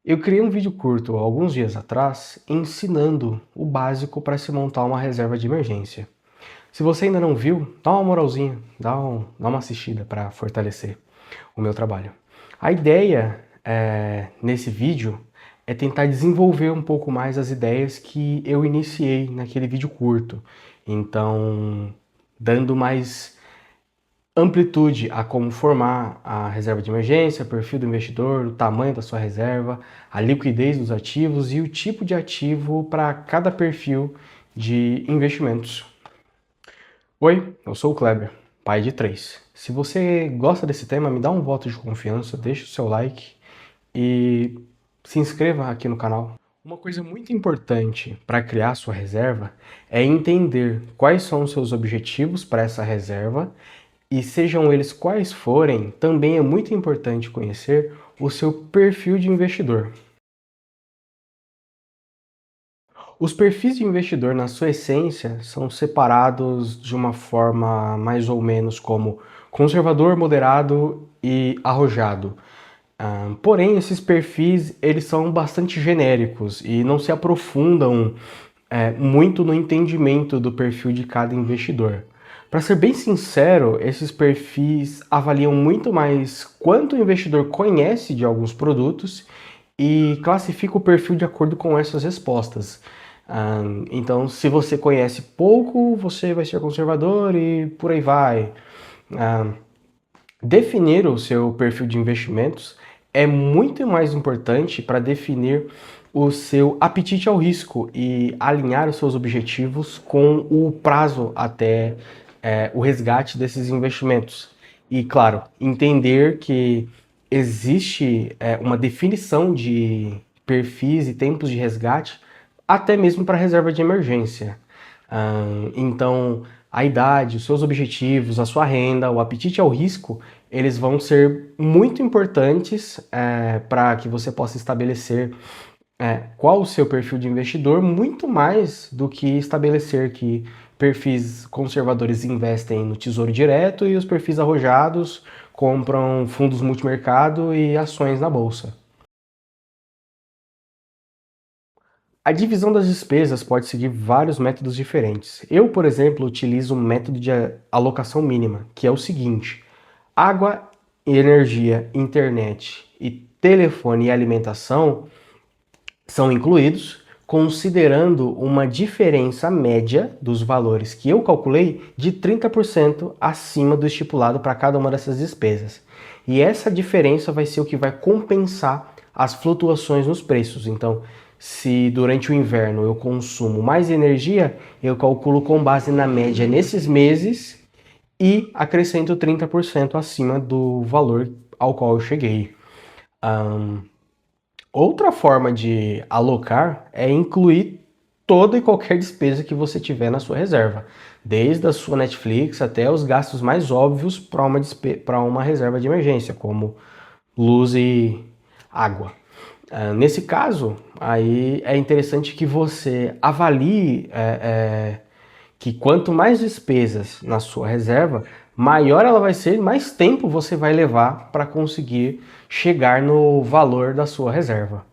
Eu criei um vídeo curto há alguns dias atrás ensinando o básico para se montar uma reserva de emergência. Se você ainda não viu, dá uma moralzinha, dá uma assistida para fortalecer o meu trabalho. A ideia nesse vídeo é tentar desenvolver um pouco mais as ideias que eu iniciei naquele vídeo curto. Então, dando mais amplitude a como formar a reserva de emergência, perfil do investidor, o tamanho da sua reserva, a liquidez dos ativos e o tipo de ativo para cada perfil de investimentos. Oi, eu sou o Kleber, pai de três. Se você gosta desse tema, me dá um voto de confiança, deixa o seu like e se inscreva aqui no canal. Uma coisa muito importante para criar sua reserva é entender quais são os seus objetivos para essa reserva e sejam eles quais forem, também é muito importante conhecer o seu perfil de investidor. Os perfis de investidor, na sua essência, são separados de uma forma mais ou menos como conservador, moderado e arrojado. Porém, esses perfis eles são bastante genéricos e não se aprofundam muito no entendimento do perfil de cada investidor. Para ser bem sincero, esses perfis avaliam muito mais quanto o investidor conhece de alguns produtos e classifica o perfil de acordo com essas respostas. Então, se você conhece pouco, você vai ser conservador e por aí vai. Definir o seu perfil de investimentos é muito mais importante para definir o seu apetite ao risco e alinhar os seus objetivos com o prazo até o resgate desses investimentos. E, claro, entender que existe uma definição de perfis e tempos de resgate até mesmo para reserva de emergência. Então, a idade, os seus objetivos, a sua renda, o apetite ao risco, eles vão ser muito importantes para que você possa estabelecer qual o seu perfil de investidor, muito mais do que estabelecer que perfis conservadores investem no Tesouro Direto e os perfis arrojados compram fundos multimercado e ações na bolsa. A divisão das despesas pode seguir vários métodos diferentes. Eu, por exemplo, utilizo um método de alocação mínima, que é o seguinte: água, energia, internet e telefone e alimentação são incluídos, considerando uma diferença média dos valores que eu calculei de 30% acima do estipulado para cada uma dessas despesas. E essa diferença vai ser o que vai compensar as flutuações nos preços. Então, se durante o inverno eu consumo mais energia, eu calculo com base na média nesses meses e acrescento 30% acima do valor ao qual eu cheguei. Outra forma de alocar é incluir toda e qualquer despesa que você tiver na sua reserva, desde a sua Netflix até os gastos mais óbvios para uma reserva de emergência, como luz e água. Nesse caso, aí é interessante que você avalie que quanto mais despesas na sua reserva, maior ela vai ser, mais tempo você vai levar para conseguir chegar no valor da sua reserva.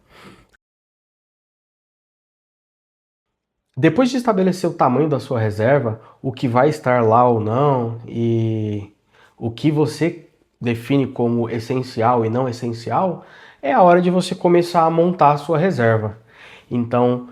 Depois de estabelecer o tamanho da sua reserva, o que vai estar lá ou não e o que você define como essencial e não essencial, é a hora de você começar a montar a sua reserva. Então,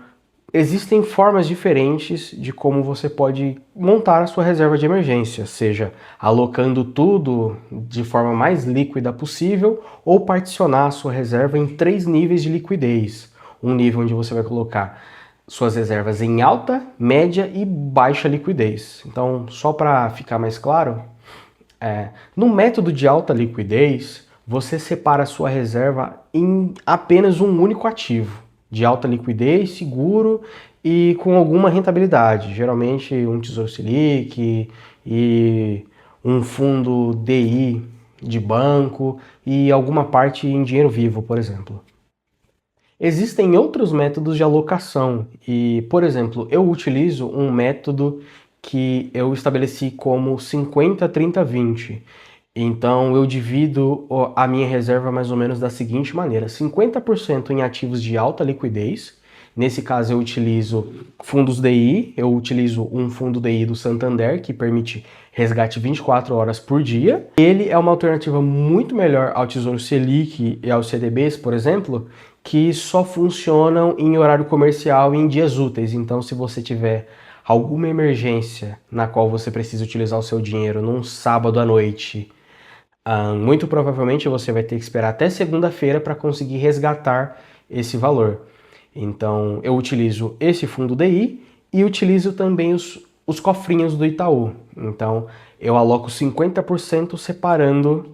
existem formas diferentes de como você pode montar a sua reserva de emergência, seja alocando tudo de forma mais líquida possível ou particionar a sua reserva em 3 níveis de liquidez. Um nível onde você vai colocar suas reservas em alta, média e baixa liquidez. Então, só para ficar mais claro, no método de alta liquidez, você separa a sua reserva em apenas um único ativo, de alta liquidez, seguro e com alguma rentabilidade, geralmente um Tesouro Selic e um fundo DI de banco e alguma parte em dinheiro vivo, por exemplo. Existem outros métodos de alocação e, por exemplo, eu utilizo um método que eu estabeleci como 50-30-20. Então eu divido a minha reserva mais ou menos da seguinte maneira: 50% em ativos de alta liquidez. Nesse caso eu utilizo fundos DI, eu utilizo um fundo DI do Santander que permite resgate 24 horas por dia. Ele é uma alternativa muito melhor ao Tesouro Selic e aos CDBs, por exemplo, que só funcionam em horário comercial e em dias úteis. Então, se você tiver alguma emergência na qual você precisa utilizar o seu dinheiro num sábado à noite, muito provavelmente você vai ter que esperar até segunda-feira para conseguir resgatar esse valor. Então, eu utilizo esse fundo DI e utilizo também os cofrinhos do Itaú. Então, eu aloco 50% separando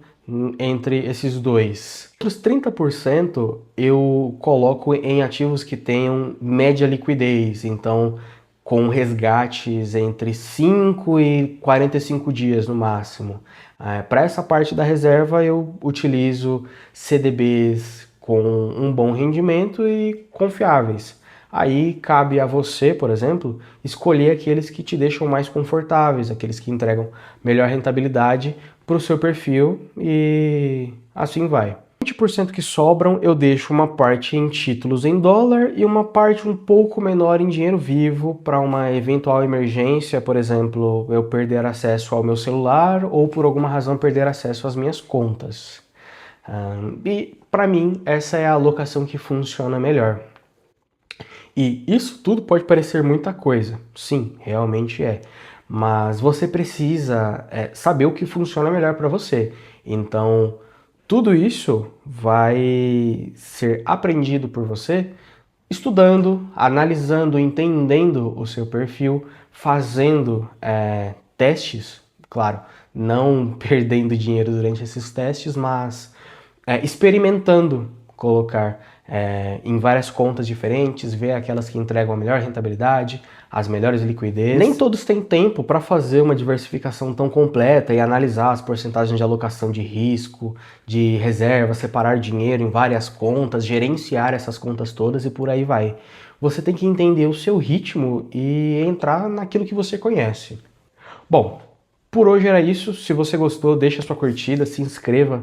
entre esses dois. Os 30% eu coloco em ativos que tenham média liquidez, então com resgates entre 5 e 45 dias no máximo. Para essa parte da reserva eu utilizo CDBs com um bom rendimento e confiáveis. Aí cabe a você, por exemplo, escolher aqueles que te deixam mais confortáveis, aqueles que entregam melhor rentabilidade para o seu perfil e assim vai. 20% que sobram eu deixo uma parte em títulos em dólar e uma parte um pouco menor em dinheiro vivo para uma eventual emergência, por exemplo, eu perder acesso ao meu celular ou por alguma razão perder acesso às minhas contas. E para mim essa é a alocação que funciona melhor. E isso tudo pode parecer muita coisa, sim, realmente é. Mas você precisa saber o que funciona melhor para você. Então, tudo isso vai ser aprendido por você estudando, analisando, entendendo o seu perfil, fazendo testes, claro, não perdendo dinheiro durante esses testes, mas experimentando colocar em várias contas diferentes, ver aquelas que entregam a melhor rentabilidade, as melhores liquidez. Nem todos têm tempo para fazer uma diversificação tão completa e analisar as porcentagens de alocação de risco, de reserva, separar dinheiro em várias contas, gerenciar essas contas todas e por aí vai. Você tem que entender o seu ritmo e entrar naquilo que você conhece. Bom, por hoje era isso. Se você gostou, deixa sua curtida, se inscreva,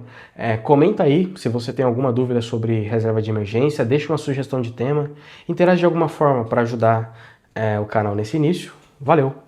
comenta aí se você tem alguma dúvida sobre reserva de emergência, deixa uma sugestão de tema, interage de alguma forma para ajudar o canal nesse início. Valeu!